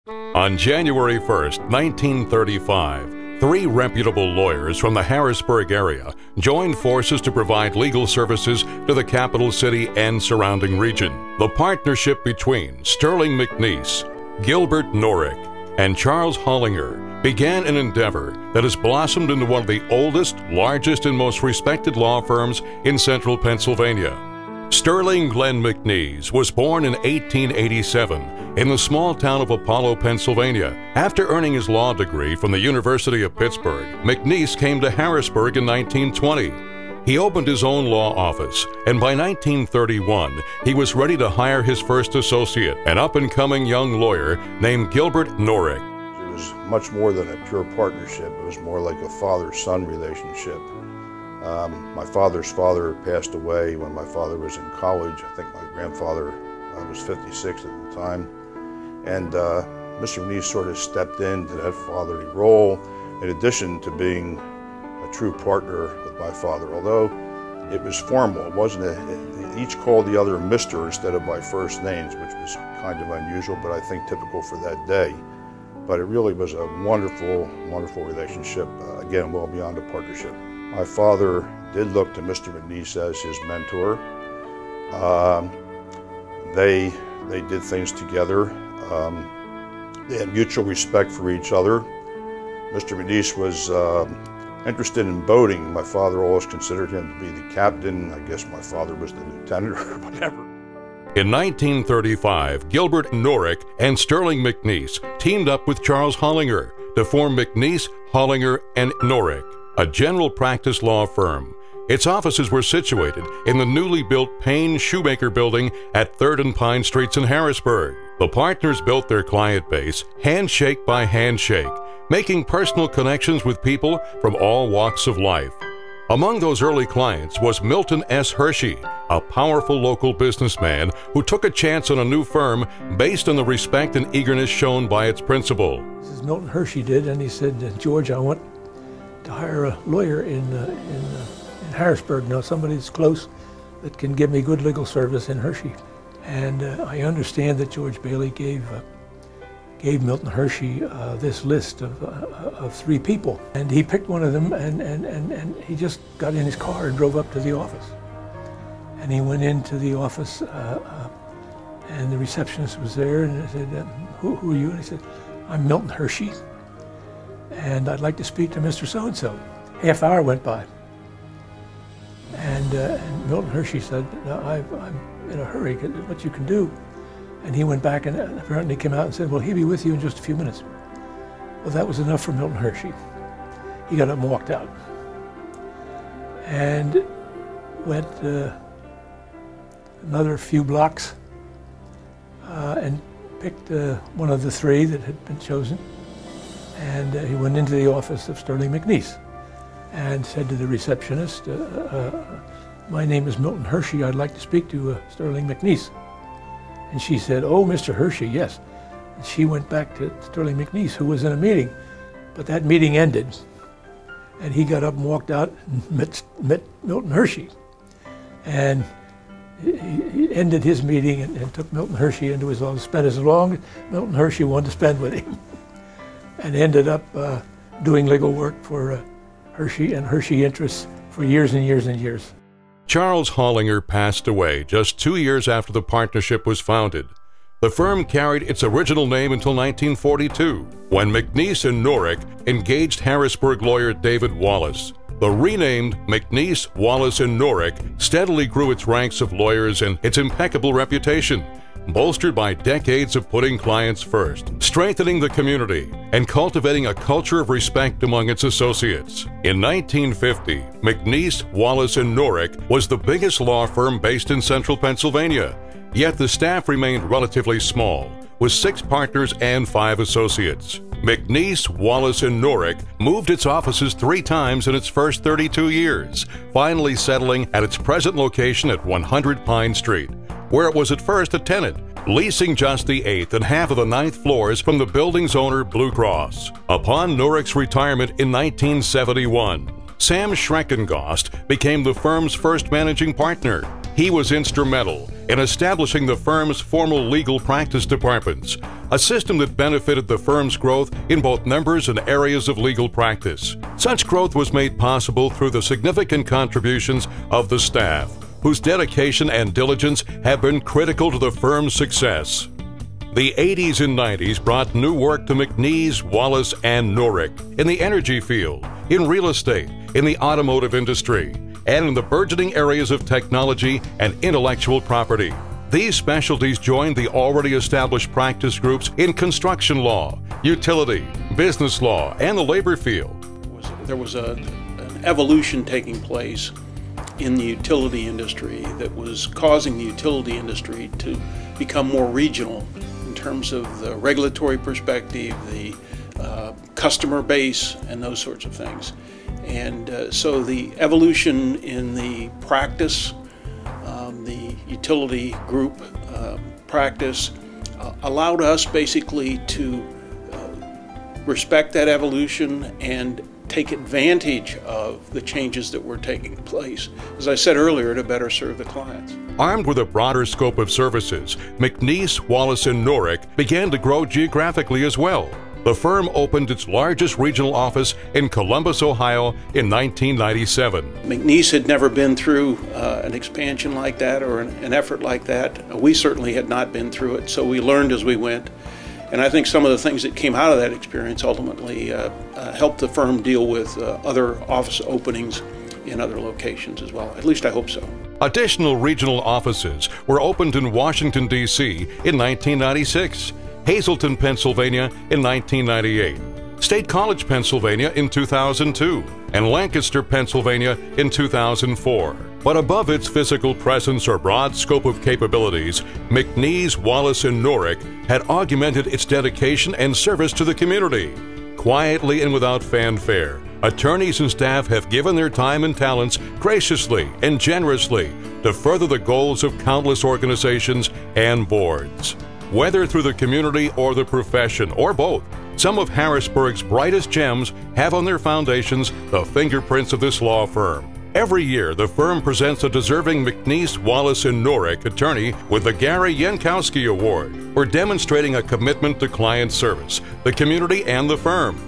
On January 1st, 1935, three reputable lawyers from the Harrisburg area joined forces to provide legal services to the capital city and surrounding region. The partnership between Sterling McNees, Gilbert Nurick, and Charles Hollinger began an endeavor that has blossomed into one of the oldest, largest, and most respected law firms in central Pennsylvania. Sterling Glenn McNees was born in 1887 in the small town of Apollo, Pennsylvania. After earning his law degree from the University of Pittsburgh, McNees came to Harrisburg in 1920. He opened his own law office, and by 1931, he was ready to hire his first associate, an up-and-coming young lawyer named Gilbert Nurick. It was much more than a pure partnership. It was more like a father-son relationship. My father's father passed away when my father was in college. I think my grandfather was 56 at the time. And Mr. McNees sort of stepped into that fatherly role in addition to being a true partner with my father. Although it was formal, it wasn't each called the other Mr. instead of by first names, which was kind of unusual, but I think typical for that day. But it really was a wonderful, wonderful relationship, again, well beyond a partnership. My father did look to Mr. McNees as his mentor. They did things together. They had mutual respect for each other. Mr. McNees was interested in boating. My father always considered him to be the captain. I guess my father was the lieutenant or whatever. In 1935, Gilbert Nurick and Sterling McNees teamed up with Charles Hollinger to form McNees, Hollinger, and Nurick, a general practice law firm. Its offices were situated in the newly built Payne Shoemaker Building at 3rd and Pine Streets in Harrisburg. The partners built their client base handshake by handshake, making personal connections with people from all walks of life. Among those early clients was Milton S. Hershey, a powerful local businessman who took a chance on a new firm based on the respect and eagerness shown by its principal. This is Milton Hershey did, and he said, "George, I want to hire a lawyer in Harrisburg, somebody that's close that can give me good legal service in Hershey." And I understand that George Bailey gave Milton Hershey this list of three people, and he picked one of them, and he just got in his car and drove up to the office. And he went into the office, and the receptionist was there, and I said, who are you? And he said, "I'm Milton Hershey, and I'd like to speak to Mr. So-and-so." Half hour went by, and Milton Hershey said, "I'm in a hurry, what you can do." And he went back and apparently came out and said, "Well, he'll be with you in just a few minutes." Well, that was enough for Milton Hershey. He got up and walked out, and went another few blocks and picked one of the three that had been chosen. And he went into the office of Sterling McNees and said to the receptionist, "My name is Milton Hershey. I'd like to speak to Sterling McNees." And she said, "Oh, Mr. Hershey, yes." And she went back to Sterling McNees, who was in a meeting. But that meeting ended, and he got up and walked out and met Milton Hershey. And he ended his meeting and took Milton Hershey into his office, spent as long as Milton Hershey wanted to spend with him, and ended up doing legal work for Hershey and Hershey Interests for years and years and years. Charles Hollinger passed away just 2 years after the partnership was founded. The firm carried its original name until 1942, when McNees and Nurick engaged Harrisburg lawyer David Wallace. The renamed McNees, Wallace, and Nurick steadily grew its ranks of lawyers and its impeccable reputation, bolstered by decades of putting clients first, strengthening the community, and cultivating a culture of respect among its associates. In 1950, McNees, Wallace, and Nurick was the biggest law firm based in central Pennsylvania, yet the staff remained relatively small, with 6 partners and 5 associates. McNees, Wallace, and Nurick moved its offices 3 times in its first 32 years, finally settling at its present location at 100 Pine Street, where it was at first a tenant, leasing just the 8th and half of the 9th floors from the building's owner, Blue Cross. Upon Nurick's retirement in 1971, Sam Schreckengost became the firm's first managing partner. He was instrumental in establishing the firm's formal legal practice departments, a system that benefited the firm's growth in both numbers and areas of legal practice. Such growth was made possible through the significant contributions of the staff, whose dedication and diligence have been critical to the firm's success. The 80s and 90s brought new work to McNees, Wallace, and Nurick in the energy field, in real estate, in the automotive industry, and in the burgeoning areas of technology and intellectual property. These specialties joined the already established practice groups in construction law, utility, business law, and the labor field. There was an evolution taking place in the utility industry that was causing the utility industry to become more regional in terms of the regulatory perspective, the customer base, and those sorts of things. And so the evolution in the practice, the utility group practice, allowed us basically to respect that evolution and take advantage of the changes that were taking place, as I said earlier, to better serve the clients. Armed with a broader scope of services, McNees, Wallace, and Nurick began to grow geographically as well. The firm opened its largest regional office in Columbus, Ohio in 1997. McNees had never been through an expansion like that or an effort like that. We certainly had not been through it, so we learned as we went. And I think some of the things that came out of that experience ultimately helped the firm deal with other office openings in other locations as well. At least I hope so. Additional regional offices were opened in Washington, D.C. in 1996, Hazleton, Pennsylvania in 1998, State College, Pennsylvania in 2002, and Lancaster, Pennsylvania in 2004. But above its physical presence or broad scope of capabilities, McNees, Wallace, and Nurick had augmented its dedication and service to the community. Quietly and without fanfare, attorneys and staff have given their time and talents graciously and generously to further the goals of countless organizations and boards. Whether through the community or the profession, or both, some of Harrisburg's brightest gems have on their foundations the fingerprints of this law firm. Every year, the firm presents a deserving McNees, Wallace, and Nurick attorney with the Gary Yankowski Award for demonstrating a commitment to client service, the community, and the firm.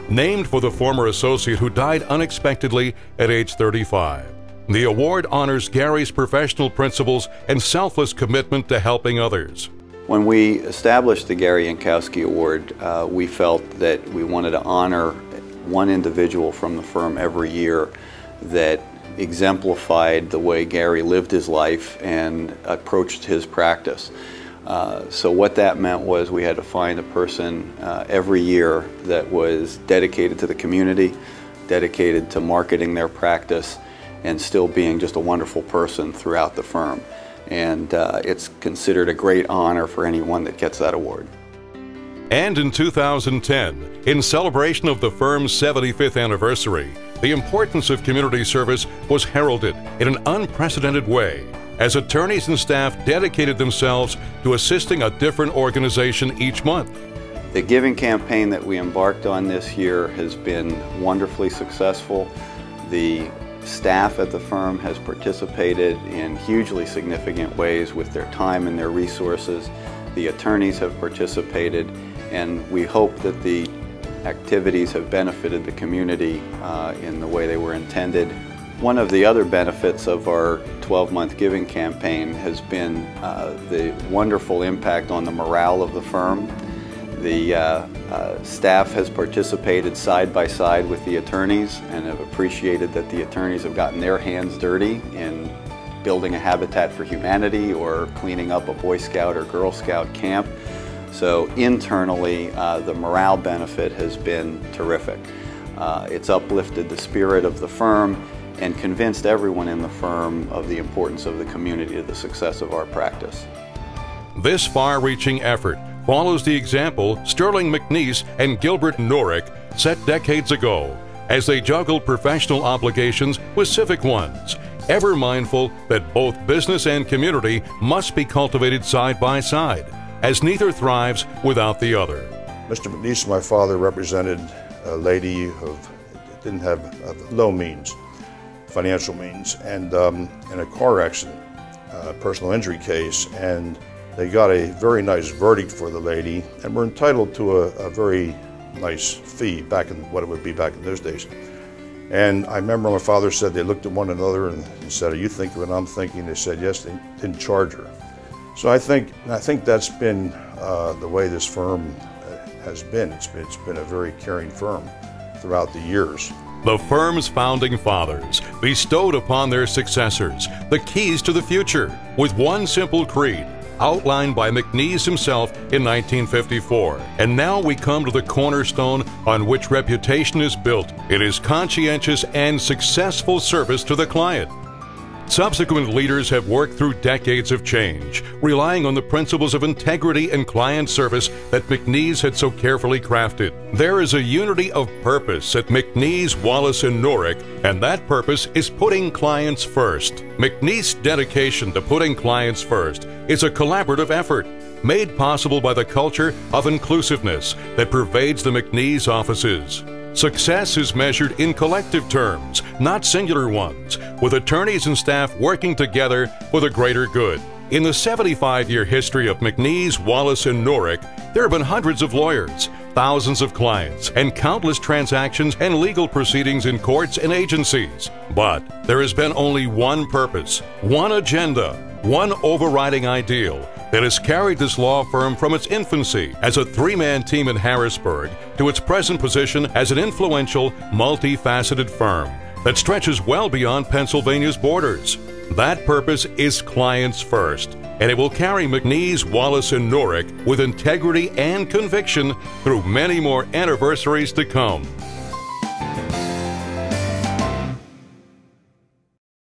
Named for the former associate who died unexpectedly at age 35. The award honors Gary's professional principles and selfless commitment to helping others. When we established the Gary Yankowski Award, we felt that we wanted to honor one individual from the firm every year that exemplified the way Gary lived his life and approached his practice. So what that meant was we had to find a person every year that was dedicated to the community, dedicated to marketing their practice, and still being just a wonderful person throughout the firm. And it's considered a great honor for anyone that gets that award. And in 2010, in celebration of the firm's 75th anniversary, the importance of community service was heralded in an unprecedented way as attorneys and staff dedicated themselves to assisting a different organization each month. The giving campaign that we embarked on this year has been wonderfully successful. The staff at the firm has participated in hugely significant ways with their time and their resources. The attorneys have participated, and we hope that the activities have benefited the community in the way they were intended. One of the other benefits of our 12-month giving campaign has been the wonderful impact on the morale of the firm. The staff has participated side by side with the attorneys and have appreciated that the attorneys have gotten their hands dirty in building a Habitat for Humanity or cleaning up a Boy Scout or Girl Scout camp. So internally, the morale benefit has been terrific. It's uplifted the spirit of the firm and convinced everyone in the firm of the importance of the community to the success of our practice. This far-reaching effort follows the example Sterling McNees and Gilbert Nurick set decades ago as they juggled professional obligations with civic ones, ever mindful that both business and community must be cultivated side by side, as neither thrives without the other. Mr. McNees, my father, represented a lady who didn't have low means, financial means, and in a car accident, personal injury case, and they got a very nice verdict for the lady and were entitled to a very nice fee back in what it would be back in those days. And I remember my father said they looked at one another and said, "Are you thinking what I'm thinking?" They said yes, they didn't charge her. So I think that's been the way this firm has been. It's been a very caring firm throughout the years. The firm's founding fathers bestowed upon their successors the keys to the future with one simple creed, outlined by McNees himself in 1954. And now we come to the cornerstone on which reputation is built. It is conscientious and successful service to the client. Subsequent leaders have worked through decades of change, relying on the principles of integrity and client service that McNees had so carefully crafted. There is a unity of purpose at McNees Wallace Nurick, and that purpose is putting clients first. McNees' dedication to putting clients first is a collaborative effort made possible by the culture of inclusiveness that pervades the McNees offices. Success is measured in collective terms, not singular ones, with attorneys and staff working together for the greater good. In the 75-year history of McNees Wallace Nurick, there have been hundreds of lawyers, thousands of clients, and countless transactions and legal proceedings in courts and agencies. But there has been only one purpose, one agenda, one overriding ideal that has carried this law firm from its infancy as a three-man team in Harrisburg to its present position as an influential, multifaceted firm that stretches well beyond Pennsylvania's borders. That purpose is clients first, and it will carry McNees Wallace Nurick with integrity and conviction through many more anniversaries to come.